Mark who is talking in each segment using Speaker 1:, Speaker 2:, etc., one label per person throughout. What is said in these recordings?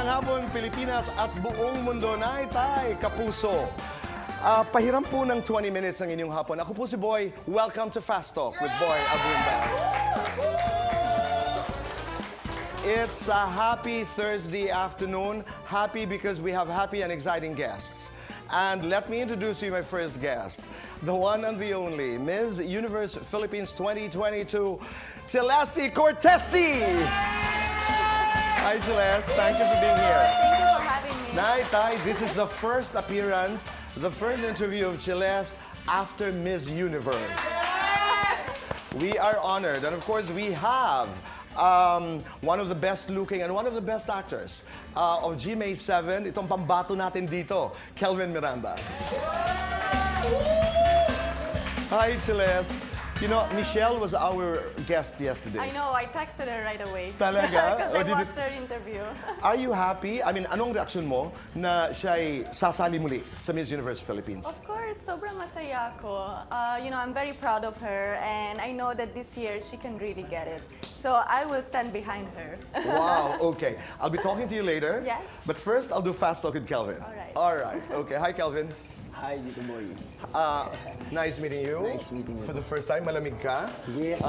Speaker 1: Magandang hapon, Pilipinas at buong mundo. Tay, kapuso. Pahiram po ng 20 minutes ng inyong hapon. Ako po si Boy. Welcome to Fast Talk with Boy Abunda. It's a happy Thursday afternoon. Happy because we have happy and exciting guests. And let me introduce you my first guest, the one and the only, Miss Universe Philippines 2022, Celeste Cortesi. Hi, Celeste. Thank you for being here.
Speaker 2: Thank you for having me.
Speaker 1: Tay, this is the first appearance, the first interview of Celeste after Miss Universe.
Speaker 2: Yes!
Speaker 1: We are honored. And of course, we have one of the best looking and one of the best actors of GMA 7. Itong pambato natin dito, Kelvin Miranda. Hi, Celeste. You know, Michelle was our guest yesterday.
Speaker 2: I know, I texted her right away.
Speaker 1: Talaga?
Speaker 2: Because
Speaker 1: Oh,
Speaker 2: I
Speaker 1: did
Speaker 2: watched
Speaker 1: it-
Speaker 2: her interview.
Speaker 1: Are you happy? I mean, anong reaksyon mo na siya'y sasali muli sa Miss Universe Philippines?
Speaker 2: Of course, sobrang masaya ako. You know, I'm very proud of her and I know that this year she can really get it. So I will stand behind her.
Speaker 1: Wow, okay. I'll be talking to you later.
Speaker 2: Yes.
Speaker 1: But first, I'll do Fast Talk with Kelvin.
Speaker 2: All right.
Speaker 1: All right. Okay. Hi, Kelvin.
Speaker 3: Hi, Dito Boy.
Speaker 1: Nice meeting you.
Speaker 3: Nice meeting you.
Speaker 1: For the first time, malamig ka?
Speaker 3: Yes.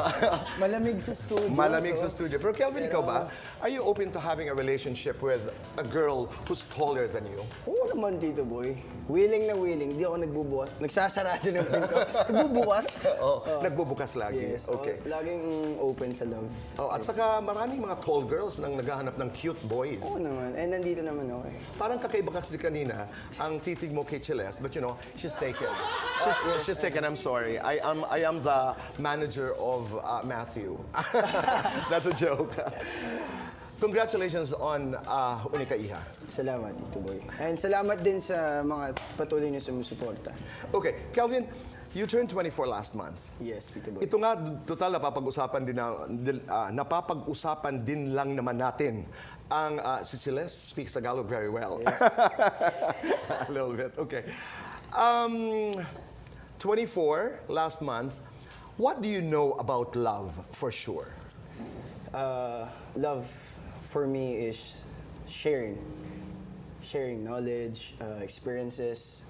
Speaker 3: Malamig sa studio.
Speaker 1: Malamig sa
Speaker 3: so-
Speaker 1: studio. Pero Kelvin, ikaw ba? Are you open to having a relationship with a girl who's taller than you?
Speaker 3: Oo naman, Dito Boy. Willing na willing. Di ako nagbubukas. Nagsasarado ng pinto. Nagbubukas?
Speaker 1: Oh, nagbubukas lagi.
Speaker 3: Yes.
Speaker 1: Okay.
Speaker 3: Laging open sa love.
Speaker 1: Oh, at saka maraming mga tall girls nang naghahanap ng cute boys.
Speaker 3: Oo naman. And nandito naman ako eh.
Speaker 1: Parang kakaiba kasi kanina ang titig mo kay Celeste, but you know, she's taken. She's taken. I'm sorry. I am the manager of Matthew. That's a joke. Congratulations on Unika Iha.
Speaker 3: Salamat, Dito Boy. And salamat din sa mga patuloy niyo sumusuporta.
Speaker 1: Okay, Kelvin, you turned 24 last month.
Speaker 3: Yes, Dito Boy.
Speaker 1: Ito nga, total, napapag-usapan din lang naman natin ang si Celeste speaks Tagalog very well.
Speaker 3: Yes.
Speaker 1: A little bit, okay. 24 last month. What do you know about love for sure?
Speaker 3: Love for me is sharing. Sharing knowledge, experiences,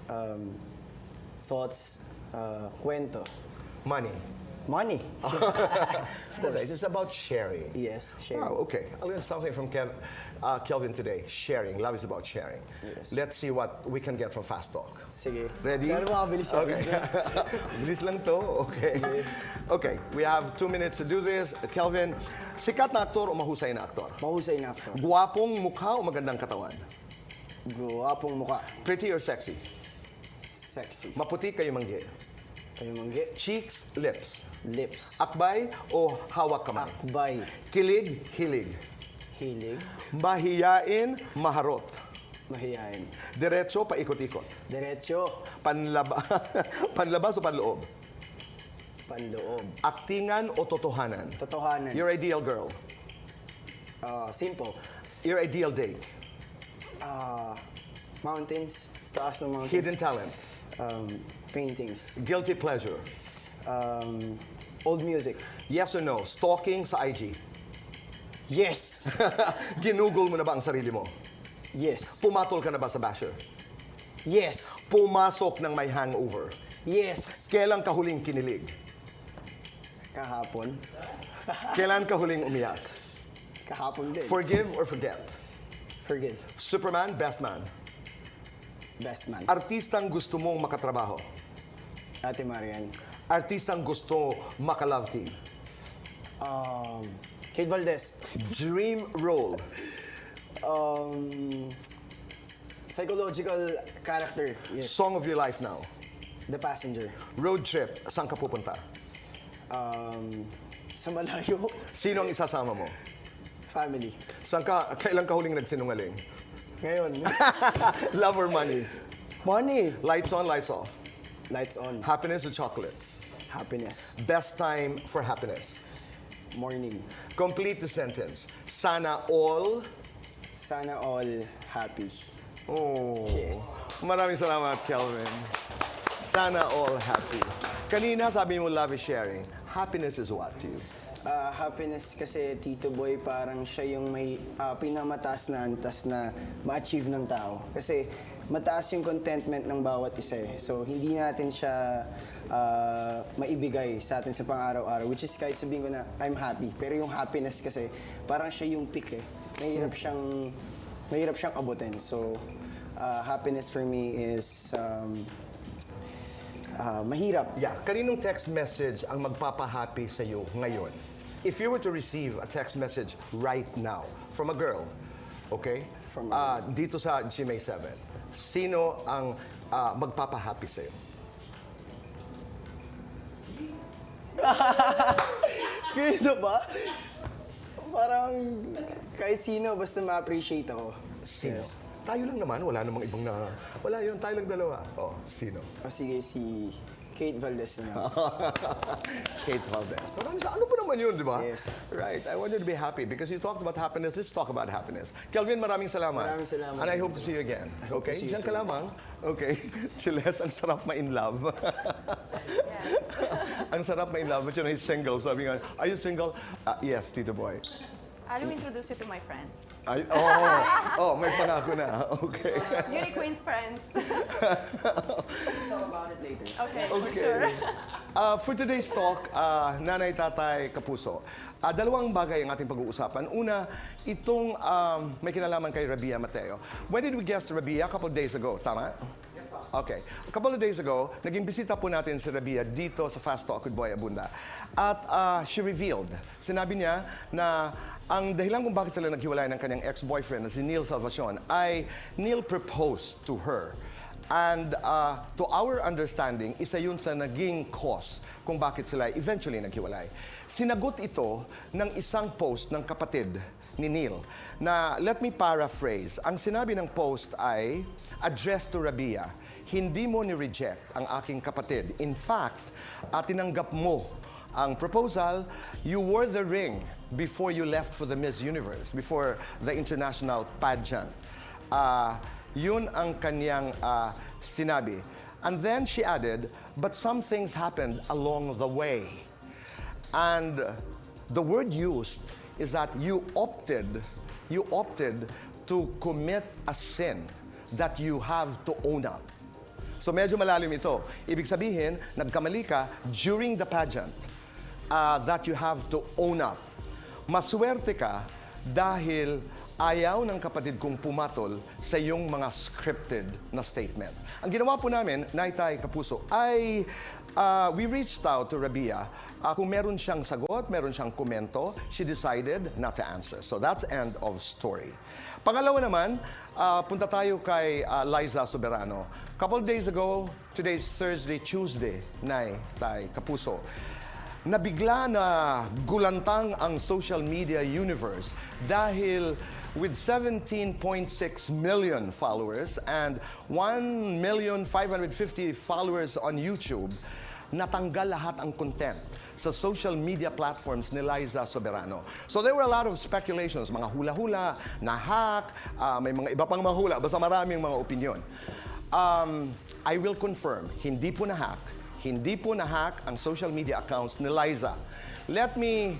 Speaker 3: thoughts, kwento.
Speaker 1: Money.
Speaker 3: Money.
Speaker 1: Of course. It's about sharing.
Speaker 3: Yes, sharing.
Speaker 1: Wow, okay. I'll learn something from Kelvin today. Sharing. Love is about sharing.
Speaker 3: Yes.
Speaker 1: Let's see what we can get from Fast Talk.
Speaker 3: Sige.
Speaker 1: Ready?
Speaker 3: Pero makabilis ako.
Speaker 1: Okay. Bilis lang to. Okay. Okay. We have 2 minutes to do this. Kelvin, sikat na aktor o mahusay na aktor?
Speaker 3: Mahusay na actor.
Speaker 1: Guwapong mukha o magandang katawan?
Speaker 3: Guwapong mukha.
Speaker 1: Pretty or sexy?
Speaker 3: Sexy.
Speaker 1: Maputi kayo manggi?
Speaker 3: Kayo manggi.
Speaker 1: Cheeks, lips?
Speaker 3: Lips.
Speaker 1: Akbay o hawak kamay?
Speaker 3: Akbay.
Speaker 1: Kilig, hilig?
Speaker 3: Hilig.
Speaker 1: Mahiyain, maharot?
Speaker 3: Mahiyain.
Speaker 1: Diretso, paikot-ikot?
Speaker 3: Diretso.
Speaker 1: Panlabas o panloob?
Speaker 3: Panloob.
Speaker 1: Aktingan o totohanan?
Speaker 3: Totohanan.
Speaker 1: Your ideal girl?
Speaker 3: Simple.
Speaker 1: Your ideal date?
Speaker 3: Mountains. Sa taas ng mountains.
Speaker 1: Hidden talent?
Speaker 3: Paintings.
Speaker 1: Guilty pleasure?
Speaker 3: Old music.
Speaker 1: Yes or no? Stalking sa IG?
Speaker 3: Yes.
Speaker 1: Ginugol mo na ba ang sarili mo?
Speaker 3: Yes.
Speaker 1: Pumatol ka na ba sa basher?
Speaker 3: Yes.
Speaker 1: Pumasok ng may hangover?
Speaker 3: Yes.
Speaker 1: Kailan ka huling kinilig?
Speaker 3: Kahapon.
Speaker 1: Kailan ka huling umiyak?
Speaker 3: Kahapon din.
Speaker 1: Forgive or forget?
Speaker 3: Forgive.
Speaker 1: Superman, best man?
Speaker 3: Best man.
Speaker 1: Artistang gusto mong makatrabaho?
Speaker 3: Ate Marian.
Speaker 1: Artistang gusto maka-love team?
Speaker 3: Kate Valdez.
Speaker 1: Dream role?
Speaker 3: Psychological character. Yes.
Speaker 1: Song of your life now?
Speaker 3: The Passenger.
Speaker 1: Road trip, saan ka pupunta?
Speaker 3: Sa malayo.
Speaker 1: Sino ang isasama mo?
Speaker 3: Family.
Speaker 1: Kailan ka huling nagsinungaling?
Speaker 3: Ngayon.
Speaker 1: Love or money?
Speaker 3: Money.
Speaker 1: Lights on, lights off?
Speaker 3: Lights on.
Speaker 1: Happiness or chocolates?
Speaker 3: Happiness.
Speaker 1: Best time for happiness?
Speaker 3: Morning.
Speaker 1: Complete the sentence. Sana all...
Speaker 3: Sana all happy.
Speaker 1: Oh. Maraming salamat, Kelvin. Sana all happy. Kanina sabi mo love is sharing. Happiness is what to you?
Speaker 3: Happiness kasi, Tito Boy, parang siya yung may pinamataas na antas na ma-achieve ng tao. Kasi mataas yung contentment ng bawat isa eh. So, hindi natin siya maibigay sa atin sa pang-araw-araw. Which is kahit sabihin ko na, I'm happy. Pero yung happiness kasi, parang siya yung peak eh. Mahirap siyang abutin. So, happiness for me is mahirap.
Speaker 1: Yeah, kaninong text message ang magpapahappy sa iyo ngayon? If you were to receive a text message right now from a girl, okay?
Speaker 3: From a
Speaker 1: dito sa GMA 7, sino ang magpapahappy sa iyo?
Speaker 3: Ganito ba? Parang kahit sino, basta ma-appreciate ako.
Speaker 1: Sino?
Speaker 3: Yes.
Speaker 1: Tayo lang naman, wala namang ibang wala yun, tayo lang dalawa. Oh, sino?
Speaker 3: O sige, si Kate Valdez na.
Speaker 1: Kate Valdez. So, ano ba naman yun, di ba?
Speaker 3: Yes.
Speaker 1: Right. I want you to be happy because you talked about happiness. Let's talk about happiness. Kelvin, maraming salamat.
Speaker 3: Maraming salamat.
Speaker 1: And I hope to see you again.
Speaker 3: hope to
Speaker 1: Okay?
Speaker 3: see you
Speaker 1: Diyan ka
Speaker 3: soon.
Speaker 1: lamang. Okay. Celeste, ang sarap ma-in love. Ang sarap ma-in love. But you know, he's single. Sabi nga, are you single? Yes, Tito Boy.
Speaker 2: I will introduce you to my friends.
Speaker 1: May pangako na. Okay.
Speaker 2: Beauty Queen's friends.
Speaker 3: Let's talk about it later.
Speaker 2: Okay,
Speaker 1: Okay.
Speaker 2: sure.
Speaker 1: For today's talk, Nanay, Tatay, Kapuso, dalawang bagay ang ating pag-uusapan. Una, itong may kinalaman kay Rabiya Mateo. When did we guest Rabiya? A couple of days ago, tama? Yes, pa. Okay. A couple of days ago, naging bisita po natin si Rabiya dito sa Fast Talk with Boy Abunda. At she revealed, sinabi niya na ang dahilan kung bakit sila naghiwalay ng kanyang ex-boyfriend na si Neil Salvacion ay Neil proposed to her. And to our understanding, isa yun sa naging cause kung bakit sila eventually naghiwalay. Sinagot ito ng isang post ng kapatid ni Neil na, let me paraphrase, ang sinabi ng post ay, addressed to Rabiya, hindi mo ni-reject ang aking kapatid. In fact, tinanggap mo ang proposal, you wore the ring before you left for the Miss Universe, before the international pageant. Yun ang kanyang sinabi. And then she added, but some things happened along the way. And the word used is that you opted to commit a sin that you have to own up. So medyo malalim ito. Ibig sabihin, nagkamali ka during the pageant that you have to own up. Maswerte ka dahil ayaw ng kapatid kong pumatol sa iyong mga scripted na statement. Ang ginawa po namin, Naitay Kapuso, ay we reached out to Rabiya. Kung meron siyang sagot, meron siyang komento, she decided not to answer. So that's end of story. Pangalawa naman, punta tayo kay Liza Soberano. Couple days ago, today's Thursday, Tuesday, Naitay Kapuso, nabigla na gulantang ang social media universe dahil with 17.6 million followers and 1,550,000 followers on YouTube, natanggal lahat ang content sa social media platforms ni Liza Soberano. So there were a lot of speculations, mga hula-hula, na-hack, may mga iba pang mga hula, basta maraming mga opinion. I will confirm, hindi po na-hack. Hindi po na-hack ang social media accounts ni Liza. Let me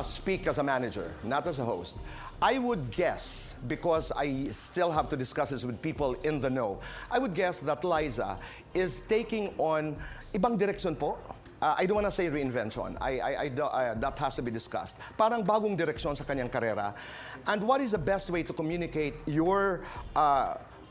Speaker 1: speak as a manager, not as a host. I would guess, because I still have to discuss this with people in the know, I would guess that Liza is taking on ibang direksyon po. I don't want to say reinvention. That has to be discussed. Parang bagong direksyon sa kanyang karera. And what is the best way to communicate your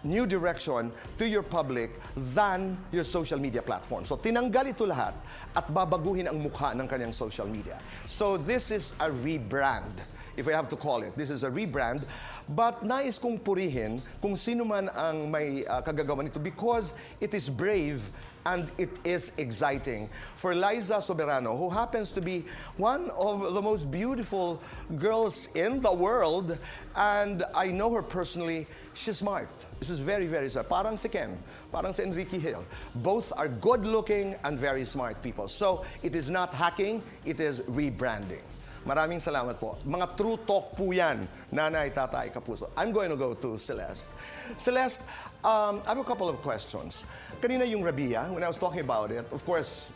Speaker 1: new direction to your public than your social media platform. So tinanggal ito lahat at babaguhin ang mukha ng kanyang social media. So this is a rebrand, if I have to call it. This is a rebrand. But nais kong purihin kung sino man ang may kagagawa nito because it is brave and it is exciting for Liza Soberano, who happens to be one of the most beautiful girls in the world. And I know her personally. She's smart. This is very, very smart. Parang si Ken, parang si Enrique Hill. Both are good-looking and very smart people. So it is not hacking, it is rebranding. Maraming salamat po. Mga true talk po yan, Nanay, Tatay, Kapuso. I'm going to go to Celeste. Celeste, I have a couple of questions. Kanina yung Rabiya, when I was talking about it, of course,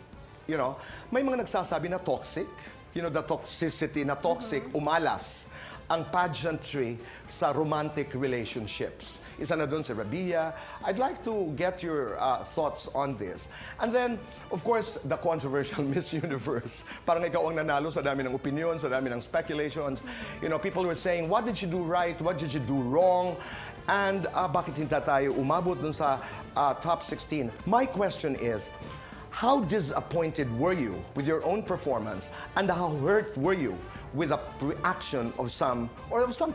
Speaker 1: you know, may mga nagsasabi na toxic. the toxicity na toxic, umalas ang pageantry sa romantic relationships. Isa na doon si Rabiya. I'd like to get your thoughts on this. And then, of course, the controversial Miss Universe. Parang ikaw ang nanalo sa dami ng opinion, sa dami ng speculations. People were saying, what did you do right? What did you do wrong? And bakit hindi tayo umabot dun sa top 16? My question is, how disappointed were you with your own performance? And how hurt were you with the reaction of some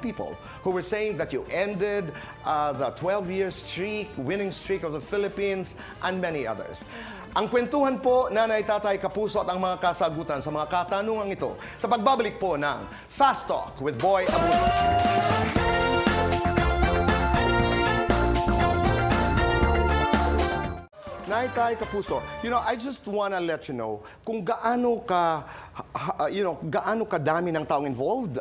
Speaker 1: people who were saying that you ended the 12-year streak, winning streak of the Philippines, and many others. Ang kwentuhan po, nanay, tatay, kapuso at ang mga kasagutan sa mga katanungang ito sa pagbabalik po ng Fast Talk with Boy Abunda. Nay, tay, kapuso, I just wanna let you know kung gaano kadami ng taong involved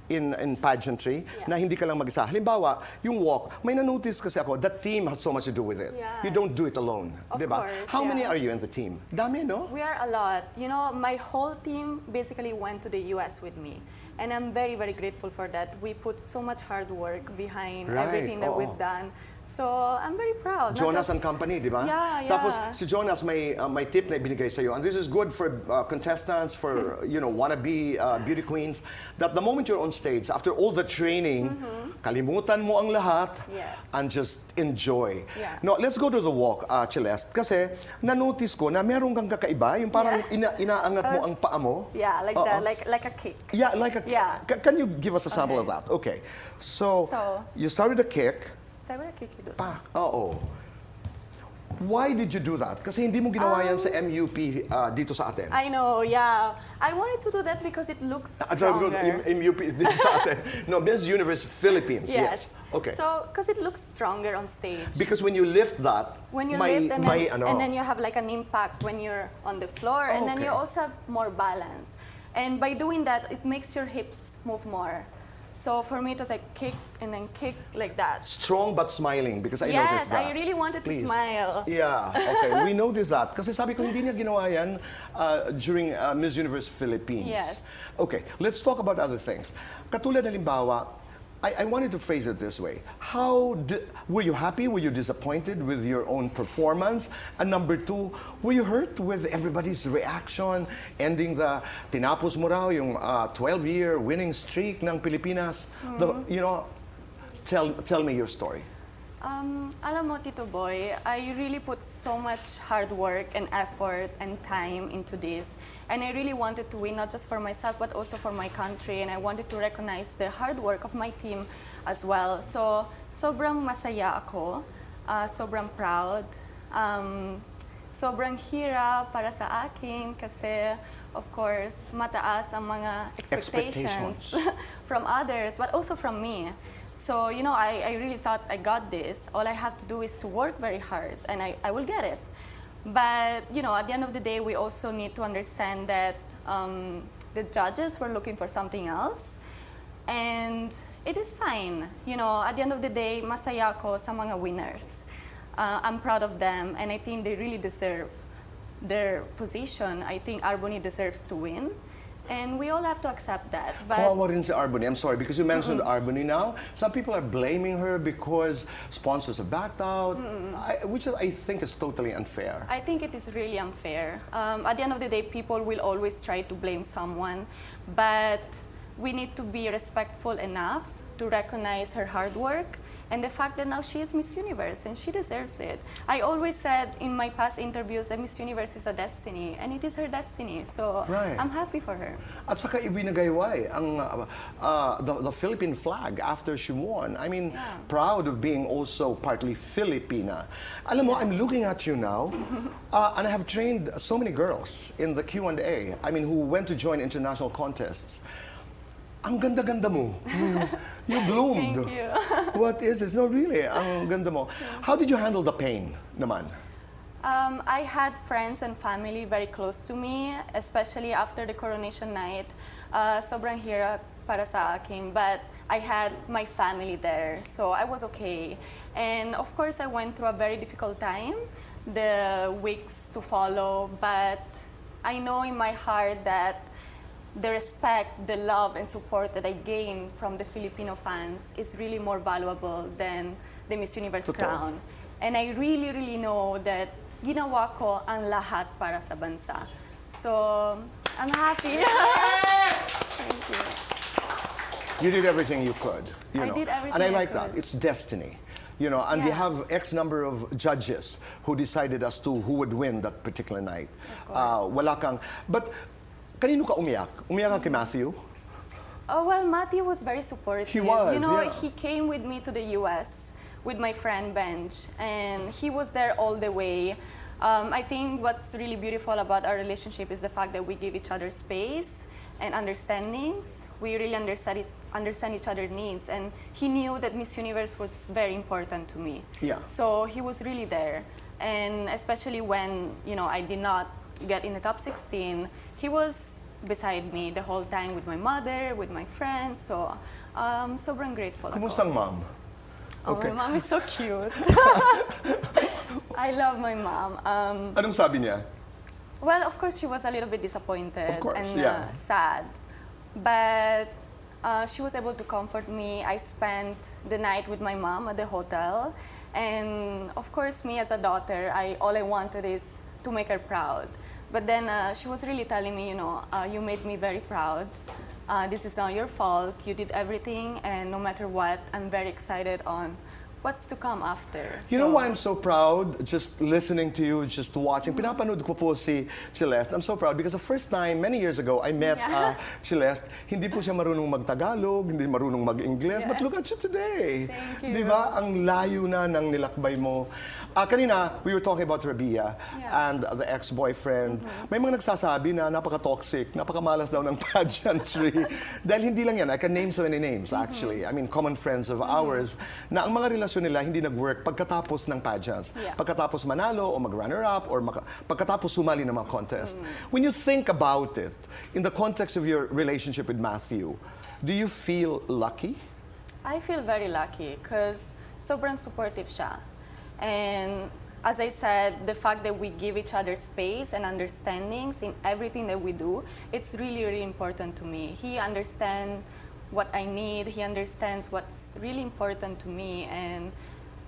Speaker 1: in pageantry na hindi ka lang mag-isa. Halimbawa, yung walk, may na-notice kasi ako, the team has so much to do with it.
Speaker 2: Yes.
Speaker 1: You don't do it alone,
Speaker 2: Of
Speaker 1: diba?
Speaker 2: course,
Speaker 1: How
Speaker 2: yeah.
Speaker 1: many are you in the team? Dami, no?
Speaker 2: We are a lot. My whole team basically went to the US with me. And I'm very, very grateful for that. We put so much hard work behind
Speaker 1: Right,
Speaker 2: everything that we've done. So I'm very proud. Not
Speaker 1: Jonas
Speaker 2: just-
Speaker 1: and Company, di ba?
Speaker 2: Yeah, yeah.
Speaker 1: Tapos si Jonas may tip na ibinigay sa'yo. And this is good for contestants, for wannabe beauty queens, that the moment you're on stage, after all the training, kalimutan mo ang lahat
Speaker 2: Yes.
Speaker 1: and just enjoy.
Speaker 2: Yeah.
Speaker 1: No, let's go to the walk, Celeste. Kasi na-notice ko na meron kang kakaiba, yung parang inaangat mo ang paa mo.
Speaker 2: Yeah, like
Speaker 1: Oo.
Speaker 2: that, like a kick.
Speaker 1: Yeah, like a...
Speaker 2: Yeah.
Speaker 1: Can you give us a sample of
Speaker 2: Okay.
Speaker 1: that? Okay. So,
Speaker 2: So-
Speaker 1: you started a kick.
Speaker 2: So I'm gonna kick you.
Speaker 1: Pa, oo. Why did you do that? Kasi hindi mo ginawa yan sa MUP dito sa atin.
Speaker 2: I know, yeah. I wanted to do that because it looks stronger.
Speaker 1: MUP dito sa atin. No, Miss Universe Philippines. Yes.
Speaker 2: Yes.
Speaker 1: Okay.
Speaker 2: So, because it looks stronger on stage.
Speaker 1: Because when you lift that,
Speaker 2: When you
Speaker 1: may,
Speaker 2: lift
Speaker 1: may,
Speaker 2: and then you have like an impact when you're on the floor, and then
Speaker 1: Okay.
Speaker 2: you also have more balance. And by doing that, it makes your hips move more. So for me, it was like kick and then kick like that.
Speaker 1: Strong but smiling because I
Speaker 2: Yes,
Speaker 1: noticed that.
Speaker 2: I really wanted
Speaker 1: Please.
Speaker 2: to smile.
Speaker 1: Yeah, okay. We noticed that. Kasi sabi ko, hindi niya ginawa yan during Miss Universe Philippines.
Speaker 2: Yes.
Speaker 1: Okay, let's talk about other things. Katulad halimbawa, I wanted to phrase it this way. Were you happy? Were you disappointed with your own performance? And number two, were you hurt with everybody's reaction? Ending tinapos mo raw yung 12-year winning streak ng Pilipinas. Tell me your story.
Speaker 2: Alam mo, Tito Boy, I really put so much hard work and effort and time into this. And I really wanted to win, not just for myself, but also for my country. And I wanted to recognize the hard work of my team as well. So, sobrang masaya ako, sobrang proud, sobrang hirap para sa akin kasi, of course, mataas ang mga expectations from others, but also from me. So, I really thought I got this. All I have to do is to work very hard, and I will get it. But, at the end of the day, we also need to understand that the judges were looking for something else. And it is fine. At the end of the day, masaya ko sa mga winners. I'm proud of them, and I think they really deserve their position. I think Arboni deserves to win. And we all have to accept that. But
Speaker 1: Kawawa rin si Arboni. I'm sorry, because you mentioned Arboni now. Some people are blaming her because sponsors have backed out, which I think is totally unfair.
Speaker 2: I think it is really unfair. At the end of the day, people will always try to blame someone, but we need to be respectful enough to recognize her hard work and the fact that now she is Miss Universe and she deserves it. I always said in my past interviews that Miss Universe is a destiny, and it is her destiny. So
Speaker 1: Right.
Speaker 2: I'm happy for her.
Speaker 1: At saka ibinagay ang the Philippine flag after she won. I mean, proud of being also partly Filipina. Alam mo, I'm looking at you now, and I have trained so many girls in the Q&A. I mean, who went to join international contests. Ang ganda-ganda mo. You bloomed.
Speaker 2: Thank you.
Speaker 1: What is this? No, really, ang ganda mo. How did you handle the pain naman?
Speaker 2: I had friends and family very close to me, especially after the coronation night. Sobrang hirap para sa akin, but I had my family there, so I was okay. And of course, I went through a very difficult time, the weeks to follow, but I know in my heart that the respect, the love, and support that I gain from the Filipino fans is really more valuable than the Miss Universe
Speaker 1: Totoo.
Speaker 2: crown. And I really, really know that ginawa ko ang lahat para sa bansa. So, I'm happy. Thank you.
Speaker 1: You did everything you could. You
Speaker 2: I
Speaker 1: know.
Speaker 2: did everything
Speaker 1: And I
Speaker 2: I
Speaker 1: like
Speaker 2: could.
Speaker 1: that. It's destiny. You know, and we
Speaker 2: Yeah.
Speaker 1: have X number of judges who decided as to who would win that particular night.
Speaker 2: Of course.
Speaker 1: Wala kang... But, kanino ka umiyak? Umiyak ka kay Matthew?
Speaker 2: Oh, well, Matthew was very supportive.
Speaker 1: He was,
Speaker 2: You know,
Speaker 1: yeah.
Speaker 2: he came with me to the US with my friend Benj, and he was there all the way. I think what's really beautiful about our relationship is the fact that we give each other space and understandings. We really understand each other's needs, and he knew that Miss Universe was very important to me.
Speaker 1: Yeah.
Speaker 2: So he was really there, and especially when, you know, I did not get in the top 16, he was beside me the whole time with my mother, with my friends. So sobrang grateful ako.
Speaker 1: Kumusta ang mom?
Speaker 2: Oh, my mom is so cute. I love my mom.
Speaker 1: Anong sabi niya?
Speaker 2: Well, of course, she was a little bit disappointed
Speaker 1: Of course,
Speaker 2: and
Speaker 1: yeah.
Speaker 2: sad. But she was able to comfort me. I spent the night with my mom at the hotel. And of course, me as a daughter, all I wanted is to make her proud. But then she was really telling me, you know, you made me very proud. This is not your fault. You did everything, and no matter what, I'm very excited on what's to come after.
Speaker 1: You know why I'm so proud? Just listening to you, just watching. Pinapanood ko po si Celeste. I'm so proud because the first time, many years ago, I met
Speaker 2: Yeah.
Speaker 1: Celeste. Hindi po siya marunong mag-Tagalog, hindi marunong mag-English. But
Speaker 2: Yes.
Speaker 1: look at you today.
Speaker 2: Thank you.
Speaker 1: Di ba? Ang layo na ng nilakbay mo. Kanina, we were talking about Rabiya
Speaker 2: Yeah.
Speaker 1: and the ex-boyfriend. May mga nagsasabi na napaka-toxic, napaka-malas daw ng pageantry. Dahil hindi lang yan. I can name so many names, actually. I mean, common friends of ours, na ang mga relasyon nila hindi nag-work pagkatapos ng pageants.
Speaker 2: Yeah.
Speaker 1: Pagkatapos manalo o mag-runner-up or pagkatapos sumali ng mga contest. When you think about it, in the context of your relationship with Matthew, do you feel lucky?
Speaker 2: I feel very lucky because sobrang supportive siya. And as I said, the fact that we give each other space and understandings in everything that we do, it's really, really important to me. He understands what I need. He understands what's really important to me. And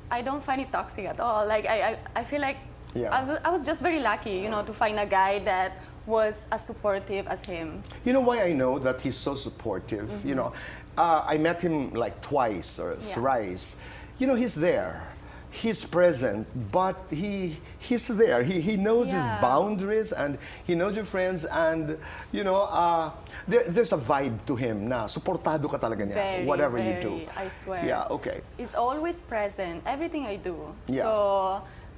Speaker 2: I don't find it toxic at all. Like, I feel like
Speaker 1: Yeah.
Speaker 2: I was just very lucky, you know, to find a guy that was as supportive as him.
Speaker 1: You know why I know that he's so supportive? You know, I met him like twice or
Speaker 2: Yeah.
Speaker 1: thrice. You know, he's there. He's present, but he's there. He knows his
Speaker 2: Yeah.
Speaker 1: boundaries and he knows your friends and, you know, there's a vibe to him na suportado ka talaga niya,
Speaker 2: Very,
Speaker 1: whatever you do.
Speaker 2: very, I swear.
Speaker 1: Yeah, okay.
Speaker 2: Is always present, everything I do.
Speaker 1: Yeah.
Speaker 2: So,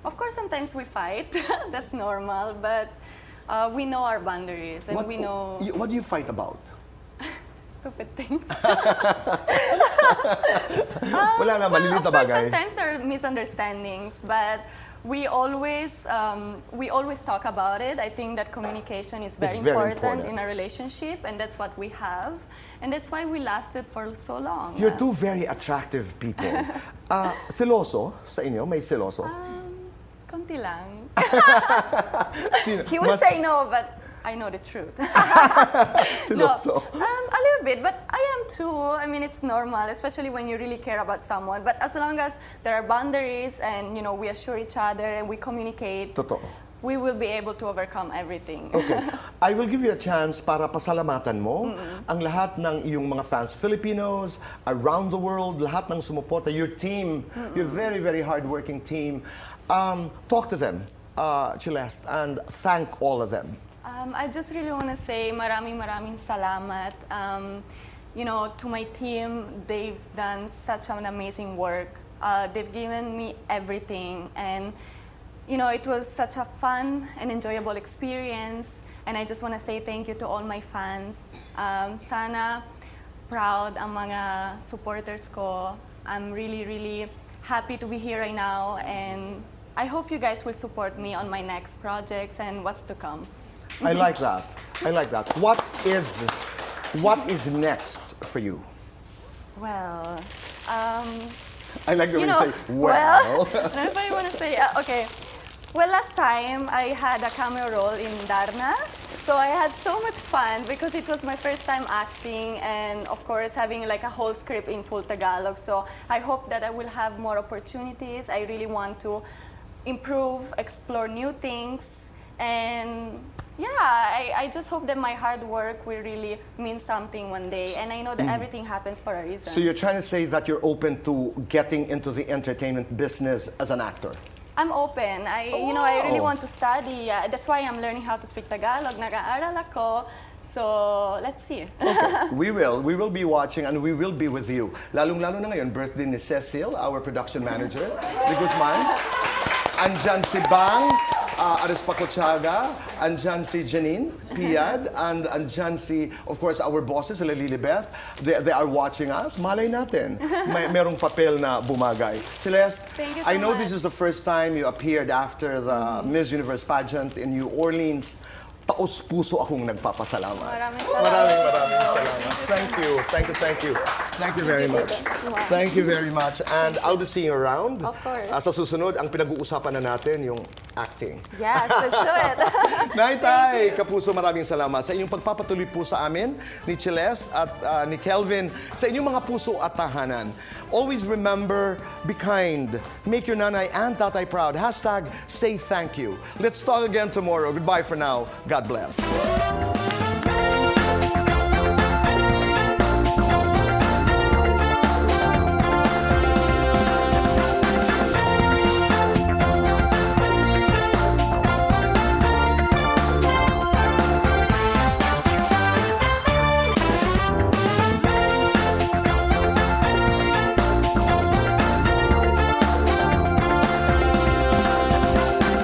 Speaker 2: of course, sometimes we fight. That's normal, but we know our boundaries and we know
Speaker 1: What do you fight about?
Speaker 2: stupid things.
Speaker 1: Wala na, maliliit na
Speaker 2: Of course,
Speaker 1: bagay.
Speaker 2: sometimes there are misunderstandings, but we always talk about it. I think that communication is very,
Speaker 1: very
Speaker 2: important
Speaker 1: important.
Speaker 2: in a relationship, and that's what we have, and that's why we lasted for so long.
Speaker 1: You're two very attractive people. Seloso sa inyo? May seloso?
Speaker 2: Konti lang.
Speaker 1: Sino?
Speaker 2: He would
Speaker 1: Mas
Speaker 2: say no, but I know the truth.
Speaker 1: seloso.
Speaker 2: A little bit, but I am too. I mean, it's normal, especially when you really care about someone. But as long as there are boundaries and, you know, we assure each other and we communicate,
Speaker 1: Totoo.
Speaker 2: we will be able to overcome everything.
Speaker 1: Okay. I will give you a chance para pasalamatan mo ang lahat ng iyong mga fans, Filipinos, around the world, lahat ng sumuporta, your team, your very, very hardworking team. Talk to them, Celeste, and thank all of them.
Speaker 2: I just really want to say maraming salamat. You know, to my team, they've done such an amazing work. They've given me everything, and you know, it was such a fun and enjoyable experience. And I just want to say thank you to all my fans. Sana proud ang mga supporters ko. I'm really, really happy to be here right now, and I hope you guys will support me on my next projects and what's to come.
Speaker 1: I like that. I like that. What is next for you?
Speaker 2: Well,
Speaker 1: I like the way you say,
Speaker 2: well,
Speaker 1: well.
Speaker 2: I don't know if I want to say, okay. Well, last time I had a cameo role in Darna, so I had so much fun because it was my first time acting and of course having like a whole script in full Tagalog. So I hope that I will have more opportunities. I really want to improve, explore new things, and yeah, I just hope that my hard work will really mean something one day. And I know that everything happens for a reason.
Speaker 1: So you're trying to say that you're open to getting into the entertainment business as an actor?
Speaker 2: I'm open. I really want to study. That's why I'm learning how to speak Tagalog. Nag-aaral ako. So, let's see.
Speaker 1: Okay. We will be watching and we will be with you. Lalong-lalo na ngayon, birthday ni Cecil, our production manager, de Guzman. Andyan si Bang, Arispacochaga, andyan si Janine, Piad, and andyan si, of course, our bosses, sila Lilibeth. They are watching us. Malay natin. Merong papel na bumagay. Celeste,
Speaker 2: Thank you so
Speaker 1: I know
Speaker 2: much.
Speaker 1: this is the first time you appeared after the Miss Universe pageant in New Orleans. Taos-puso akong nagpapasalamat.
Speaker 2: Maraming
Speaker 1: salamat. Thank you. Thank you very much. Thank you very much. And I'll be seeing you around.
Speaker 2: Of course.
Speaker 1: Sa susunod, ang pinag-uusapan na natin, yung acting.
Speaker 2: Yes, let's do it.
Speaker 1: Naitay, Kapuso, maraming salamat sa inyong pagpapatuloy po sa amin ni Celeste at ni Kelvin sa inyong mga puso at tahanan. Always remember, be kind, make your nanay and tatay proud. #say thank you. Let's talk again tomorrow. Goodbye for now. God bless.